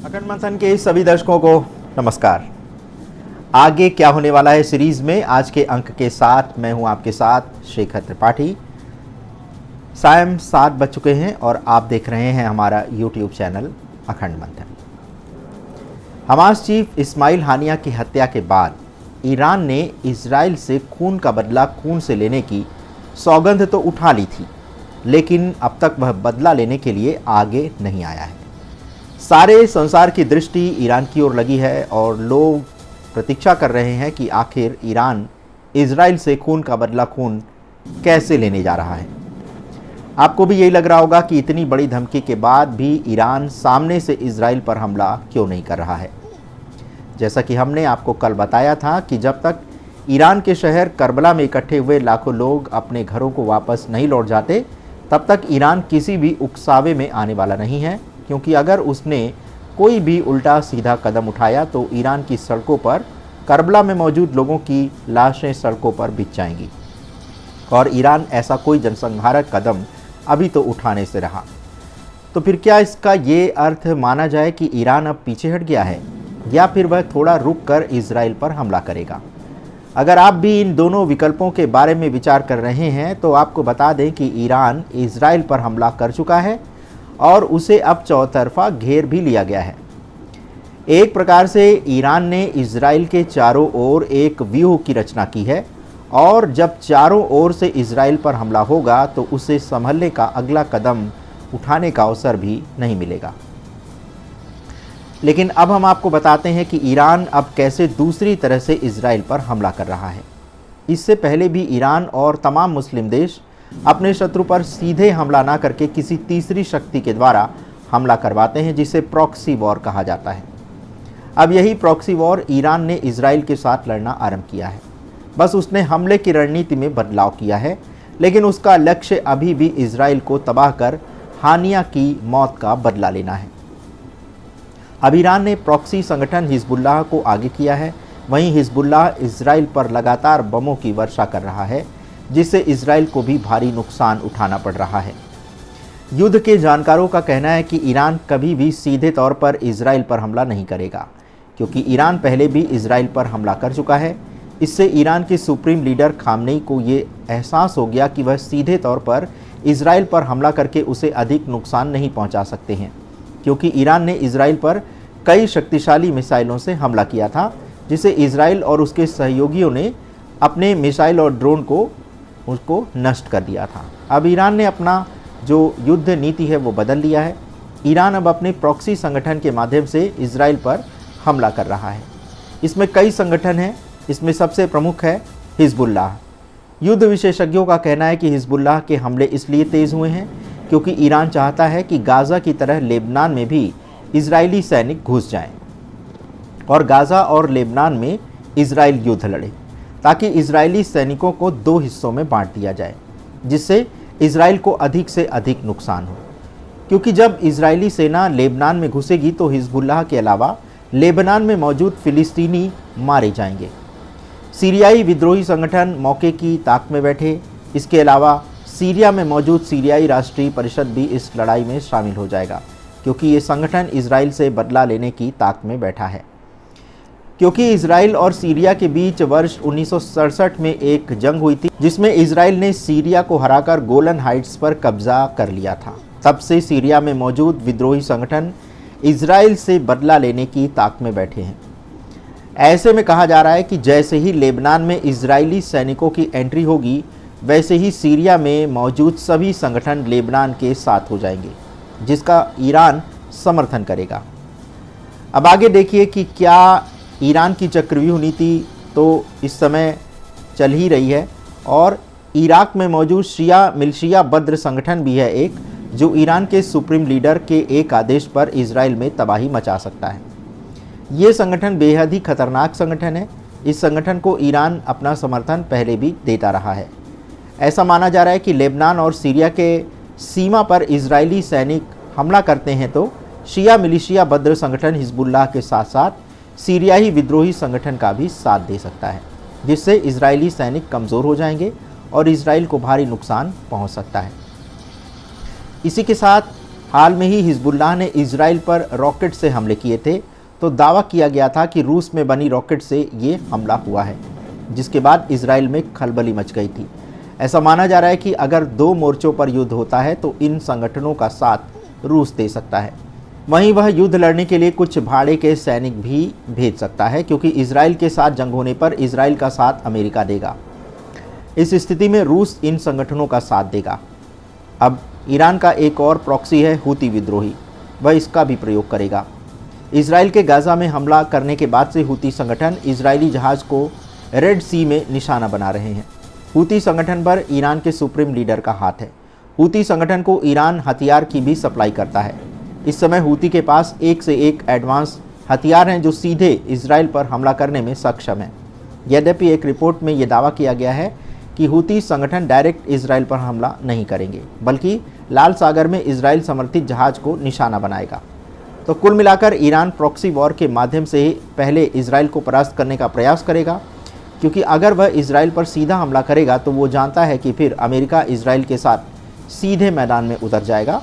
अखंड मंथन के सभी दर्शकों को नमस्कार। आगे क्या होने वाला है सीरीज में आज के अंक के साथ मैं हूं आपके साथ शेखर त्रिपाठी। सायं 7 बज चुके हैं और आप देख रहे हैं हमारा YouTube चैनल अखंड मंथन। हमास चीफ इस्माइल हानिया की हत्या के बाद ईरान ने इजराइल से खून का बदला खून से लेने की सौगंध तो उठा ली थी, लेकिन अब तक वह बदला लेने के लिए आगे नहीं आया है। सारे संसार की दृष्टि ईरान की ओर लगी है और लोग प्रतीक्षा कर रहे हैं कि आखिर ईरान इजराइल से खून का बदला खून कैसे लेने जा रहा है। आपको भी यही लग रहा होगा कि इतनी बड़ी धमकी के बाद भी ईरान सामने से इजराइल पर हमला क्यों नहीं कर रहा है। जैसा कि हमने आपको कल बताया था कि जब तक ईरान के शहर करबला में इकट्ठे हुए लाखों लोग अपने घरों को वापस नहीं लौट जाते, तब तक ईरान किसी भी उकसावे में आने वाला नहीं है, क्योंकि अगर उसने कोई भी उल्टा सीधा कदम उठाया तो ईरान की सड़कों पर करबला में मौजूद लोगों की लाशें सड़कों पर बिछ जाएंगी और ईरान ऐसा कोई जनसंहारक कदम अभी तो उठाने से रहा। तो फिर क्या इसका ये अर्थ माना जाए कि ईरान अब पीछे हट गया है, या फिर वह थोड़ा रुक कर इजराइल पर हमला करेगा? अगर आप भी इन दोनों विकल्पों के बारे में विचार कर रहे हैं तो आपको बता दें कि ईरान इजराइल पर हमला कर चुका है और उसे अब चौतरफा घेर भी लिया गया है। एक प्रकार से ईरान ने इजराइल के चारों ओर एक व्यूह की रचना की है और जब चारों ओर से इजराइल पर हमला होगा तो उसे संभलने का अगला कदम उठाने का अवसर भी नहीं मिलेगा। लेकिन अब हम आपको बताते हैं कि ईरान अब कैसे दूसरी तरह से इजराइल पर हमला कर रहा है। इससे पहले भी ईरान और तमाम मुस्लिम देश अपने शत्रु पर सीधे हमला ना करके किसी तीसरी शक्ति के द्वारा हमला करवाते हैं, जिसे प्रॉक्सी वॉर कहा जाता है। अब यही प्रॉक्सी वॉर ईरान ने इजराइल के साथ लड़ना आरंभ किया है। बस उसने हमले की रणनीति में बदलाव किया है, लेकिन उसका लक्ष्य अभी भी इजराइल को तबाह कर हानिया की मौत का बदला लेना है। अब ईरान ने प्रॉक्सी संगठन हिजबुल्लाह को आगे किया है। वहीं हिजबुल्लाह इजराइल पर लगातार बमों की वर्षा कर रहा है, जिससे इजराइल को भी भारी नुकसान उठाना पड़ रहा है। युद्ध के जानकारों का कहना है कि ईरान कभी भी सीधे तौर पर इजराइल पर हमला नहीं करेगा, क्योंकि ईरान पहले भी इजराइल पर हमला कर चुका है। इससे ईरान के सुप्रीम लीडर खामनेई को ये एहसास हो गया कि वह सीधे तौर पर इजराइल पर हमला करके उसे अधिक नुकसान नहीं पहुंचा सकते हैं, क्योंकि ईरान ने इजराइल पर कई शक्तिशाली मिसाइलों से हमला किया था, जिसे इजराइल और उसके सहयोगियों ने अपने मिसाइल और ड्रोन को उसको नष्ट कर दिया था। अब ईरान ने अपना जो युद्ध नीति है वो बदल लिया है। ईरान अब अपने प्रॉक्सी संगठन के माध्यम से इजराइल पर हमला कर रहा है। इसमें कई संगठन हैं, इसमें सबसे प्रमुख है हिजबुल्लाह। युद्ध विशेषज्ञों का कहना है कि हिजबुल्लाह के हमले इसलिए तेज़ हुए हैं क्योंकि ईरान चाहता है कि गाज़ा की तरह लेबनान में भी इजरायली सैनिक घुस जाएं और गाज़ा और लेबनान में इजराइल युद्ध लड़े, ताकि इजरायली सैनिकों को 2 हिस्सों में बांट दिया जाए, जिससे इजराइल को अधिक से अधिक नुकसान हो। क्योंकि जब इजरायली सेना लेबनान में घुसेगी तो हिजबुल्लाह के अलावा लेबनान में मौजूद फिलिस्तीनी मारे जाएंगे। सीरियाई विद्रोही संगठन मौके की ताक में बैठे। इसके अलावा सीरिया में मौजूद सीरियाई राष्ट्रीय परिषद भी इस लड़ाई में शामिल हो जाएगा, क्योंकि ये संगठन इजराइल से बदला लेने की ताक में बैठा है। क्योंकि इजराइल और सीरिया के बीच वर्ष 1967 में एक जंग हुई थी, जिसमें इजराइल ने सीरिया को हराकर गोलन हाइट्स पर कब्जा कर लिया था। तब से सीरिया में मौजूद विद्रोही संगठन इजराइल से बदला लेने की ताक में बैठे हैं। ऐसे में कहा जा रहा है कि जैसे ही लेबनान में इजरायली सैनिकों की एंट्री होगी, वैसे ही सीरिया में मौजूद सभी संगठन लेबनान के साथ हो जाएंगे, जिसका ईरान समर्थन करेगा। अब आगे देखिए कि क्या ईरान की चक्रव्यूह नीति तो इस समय चल ही रही है, और इराक में मौजूद शिया मिलिशिया बद्र संगठन भी है एक, जो ईरान के सुप्रीम लीडर के एक आदेश पर इजराइल में तबाही मचा सकता है। ये संगठन बेहद ही खतरनाक संगठन है। इस संगठन को ईरान अपना समर्थन पहले भी देता रहा है। ऐसा माना जा रहा है कि लेबनान और सीरिया के सीमा पर इजरायली सैनिक हमला करते हैं तो शिया मिलिशिया बद्र संगठन हिजबुल्लाह के साथ साथ सीरियाई विद्रोही संगठन का भी साथ दे सकता है, जिससे इजरायली सैनिक कमज़ोर हो जाएंगे और इजराइल को भारी नुकसान पहुंच सकता है। इसी के साथ हाल में ही हिजबुल्लाह ने इजराइल पर रॉकेट से हमले किए थे, तो दावा किया गया था कि रूस में बनी रॉकेट से ये हमला हुआ है, जिसके बाद इजराइल में खलबली मच गई थी। ऐसा माना जा रहा है कि अगर दो मोर्चों पर युद्ध होता है तो इन संगठनों का साथ रूस दे सकता है। वहीं वह युद्ध लड़ने के लिए कुछ भाड़े के सैनिक भी भेज सकता है, क्योंकि इजराइल के साथ जंग होने पर इजराइल का साथ अमेरिका देगा। इस स्थिति में रूस इन संगठनों का साथ देगा। अब ईरान का एक और प्रॉक्सी है हूती विद्रोही, वह इसका भी प्रयोग करेगा। इजराइल के गाज़ा में हमला करने के बाद से हूती संगठन इजरायली जहाज़ को रेड सी में निशाना बना रहे हैं। हूती संगठन पर ईरान के सुप्रीम लीडर का हाथ है। हूती संगठन को ईरान हथियार की भी सप्लाई करता है। इस समय हूती के पास एक से एक एडवांस हथियार हैं जो सीधे इजराइल पर हमला करने में सक्षम हैं। यद्यपि एक रिपोर्ट में यह दावा किया गया है कि हूती संगठन डायरेक्ट इजराइल पर हमला नहीं करेंगे, बल्कि लाल सागर में इजराइल समर्थित जहाज को निशाना बनाएगा। तो कुल मिलाकर ईरान प्रॉक्सी वॉर के माध्यम से पहले इजराइल को परास्त करने का प्रयास करेगा, क्योंकि अगर वह इजराइल पर सीधा हमला करेगा तो वो जानता है कि फिर अमेरिका इजराइल के साथ सीधे मैदान में उतर जाएगा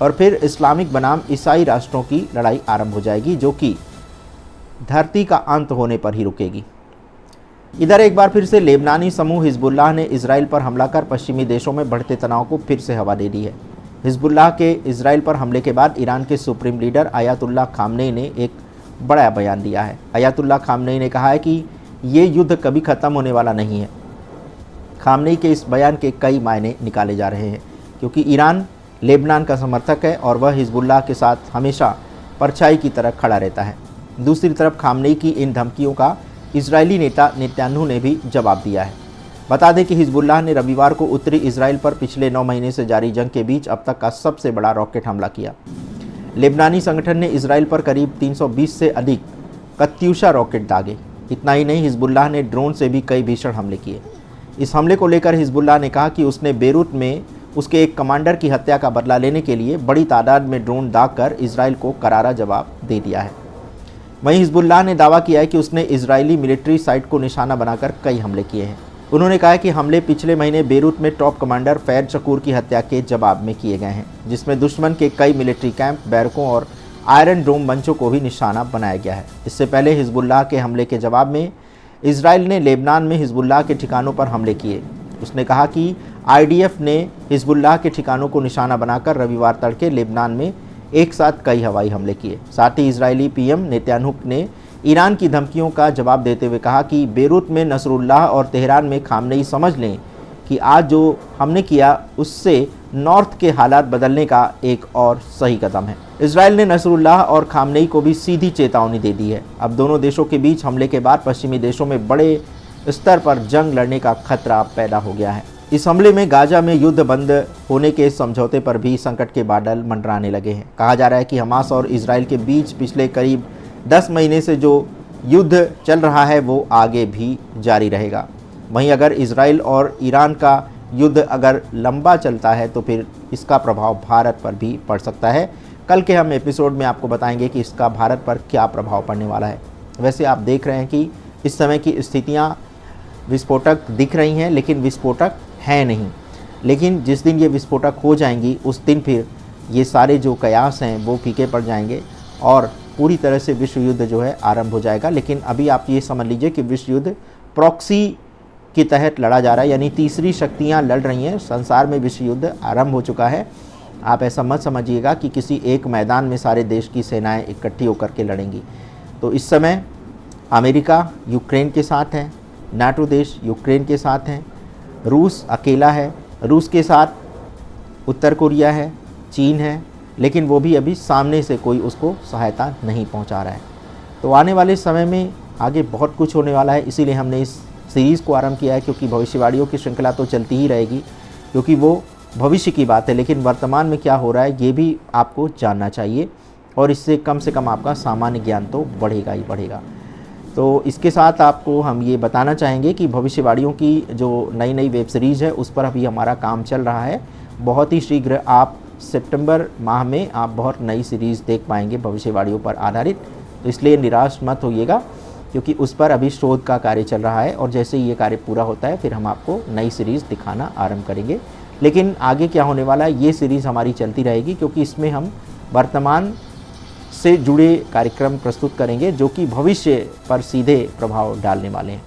और फिर इस्लामिक बनाम ईसाई राष्ट्रों की लड़ाई आरंभ हो जाएगी, जो कि धरती का अंत होने पर ही रुकेगी। इधर एक बार फिर से लेबनानी समूह हिजबुल्लाह ने इजराइल पर हमला कर पश्चिमी देशों में बढ़ते तनाव को फिर से हवा दे दी है। हिजबुल्लाह के इजराइल पर हमले के बाद ईरान के सुप्रीम लीडर अयातुल्लाह खामनेई ने एक बड़ा बयान दिया है। अयातुल्लाह खामनेई ने कहा है कि ये युद्ध कभी ख़त्म होने वाला नहीं है। खामनेई के इस बयान के कई मायने निकाले जा रहे हैं, क्योंकि ईरान लेबनान का समर्थक है और वह हिजबुल्लाह के साथ हमेशा परछाई की तरह खड़ा रहता है। दूसरी तरफ खामनेई की इन धमकियों का इजरायली नेता नेतन्याहू ने भी जवाब दिया है। बता दें कि हिजबुल्लाह ने रविवार को उत्तरी इजराइल पर पिछले 9 महीने से जारी जंग के बीच अब तक का सबसे बड़ा रॉकेट हमला किया। लेबनानी संगठन ने इजराइल पर करीब 320 से अधिक कत्यूशा रॉकेट दागे। इतना ही नहीं, हिजबुल्लाह ने ड्रोन से भी कई भीषण हमले किए। इस हमले को लेकर हिजबुल्लाह ने कहा कि उसने बेरूत में उसके एक कमांडर की हत्या का बदला लेने के लिए बड़ी तादाद में ड्रोन दागकर इजराइल को करारा जवाब दे दिया है। वहीं हिजबुल्लाह ने दावा किया है कि उसने इजरायली मिलिट्री साइट को निशाना बनाकर कई हमले किए हैं। उन्होंने कहा कि हमले पिछले महीने बेरूत में टॉप कमांडर फैद शकूर की हत्या के जवाब में किए गए हैं, जिसमें दुश्मन के कई मिलिट्री कैंप, बैरकों और आयरन डोम मंचों को भी निशाना बनाया गया है। इससे पहले हिजबुल्लाह के हमले के जवाब में इजराइल ने लेबनान में हिजबुल्लाह के ठिकानों पर हमले किए। उसने कहा कि आईडीएफ ने हिजबुल्लाह के ठिकानों को निशाना बनाकर रविवार तड़के लेबनान में एक साथ कई हवाई हमले किए। साथ ही इजरायली पीएम नेतन्याहू ने ईरान की धमकियों का जवाब देते हुए कहा कि बेरूत में नसरुल्लाह और तेहरान में खामनेई समझ लें कि आज जो हमने किया उससे नॉर्थ के हालात बदलने का एक और सही कदम है। इजराइल ने नसरुल्लाह और खामनेई को भी सीधी चेतावनी दे दी है। अब दोनों देशों के बीच हमले के बाद पश्चिमी देशों में बड़े स्तर पर जंग लड़ने का खतरा पैदा हो गया है। इस हमले में गाजा में युद्ध बंद होने के समझौते पर भी संकट के बादल मंडराने लगे हैं। कहा जा रहा है कि हमास और इजराइल के बीच पिछले करीब 10 महीने से जो युद्ध चल रहा है वो आगे भी जारी रहेगा। वहीं अगर इजराइल और ईरान का युद्ध अगर लंबा चलता है तो फिर इसका प्रभाव भारत पर भी पड़ सकता है। कल के हम एपिसोड में आपको बताएंगे कि इसका भारत पर क्या प्रभाव पड़ने वाला है। वैसे आप देख रहे हैं कि इस समय की स्थितियां विस्फोटक दिख रही हैं, लेकिन विस्फोटक हैं नहीं। लेकिन जिस दिन ये विस्फोटक हो जाएंगी उस दिन फिर ये सारे जो कयास हैं वो फीके पड़ जाएंगे और पूरी तरह से विश्व युद्ध जो है आरंभ हो जाएगा। लेकिन अभी आप ये समझ लीजिए कि विश्व युद्ध प्रॉक्सी के तहत लड़ा जा रहा है, यानी तीसरी शक्तियां लड़ रही हैं। संसार में विश्व युद्ध आरंभ हो चुका है। आप ऐसा मत समझिएगा कि किसी एक मैदान में सारे देश की सेनाएं इकट्ठी होकर के लड़ेंगी। तो इस समय अमेरिका यूक्रेन के साथ है, नाटो देश यूक्रेन के साथ हैं, रूस अकेला है, रूस के साथ उत्तर कोरिया है, चीन है, लेकिन वो भी अभी सामने से कोई उसको सहायता नहीं पहुंचा रहा है। तो आने वाले समय में आगे बहुत कुछ होने वाला है, इसीलिए हमने इस सीरीज़ को आरंभ किया है, क्योंकि भविष्यवाणियों की श्रृंखला तो चलती ही रहेगी, क्योंकि वो भविष्य की बात है। लेकिन वर्तमान में क्या हो रहा है ये भी आपको जानना चाहिए और इससे कम से कम आपका सामान्य ज्ञान तो बढ़ेगा ही बढ़ेगा। तो इसके साथ आपको हम ये बताना चाहेंगे कि भविष्यवाणियों की जो नई वेब सीरीज़ है उस पर अभी हमारा काम चल रहा है। बहुत ही शीघ्र आप सितंबर माह में आप बहुत नई सीरीज़ देख पाएंगे भविष्यवाणियों पर आधारित। तो इसलिए निराश मत होइएगा, क्योंकि उस पर अभी शोध का कार्य चल रहा है और जैसे ही ये कार्य पूरा होता है फिर हम आपको नई सीरीज़ दिखाना आरंभ करेंगे। लेकिन आगे क्या होने वाला है, ये सीरीज़ हमारी चलती रहेगी, क्योंकि इसमें हम वर्तमान से जुड़े कार्यक्रम प्रस्तुत करेंगे जो कि भविष्य पर सीधे प्रभाव डालने वाले हैं।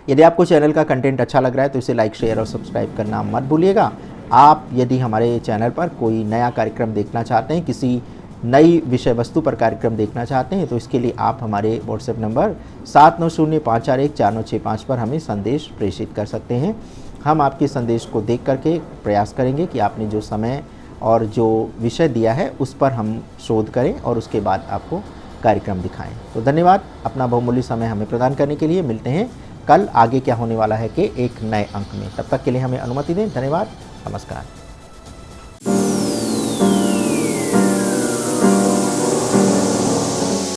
यदि आपको चैनल का कंटेंट अच्छा लग रहा है तो इसे लाइक, शेयर और सब्सक्राइब करना मत भूलिएगा। आप यदि हमारे चैनल पर कोई नया कार्यक्रम देखना चाहते हैं, किसी नई विषय वस्तु पर कार्यक्रम देखना चाहते हैं, तो इसके लिए आप हमारे व्हाट्सएप नंबर 7905414965 पर हमें संदेश प्रेषित कर सकते हैं। हम आपके संदेश को देख करके प्रयास करेंगे कि आपने जो समय और जो विषय दिया है उस पर हम शोध करें और उसके बाद आपको कार्यक्रम दिखाएं। तो धन्यवाद अपना बहुमूल्य समय हमें प्रदान करने के लिए। मिलते हैं कल आगे क्या होने वाला है के एक नए अंक में। तब तक के लिए हमें अनुमति दें। धन्यवाद, नमस्कार।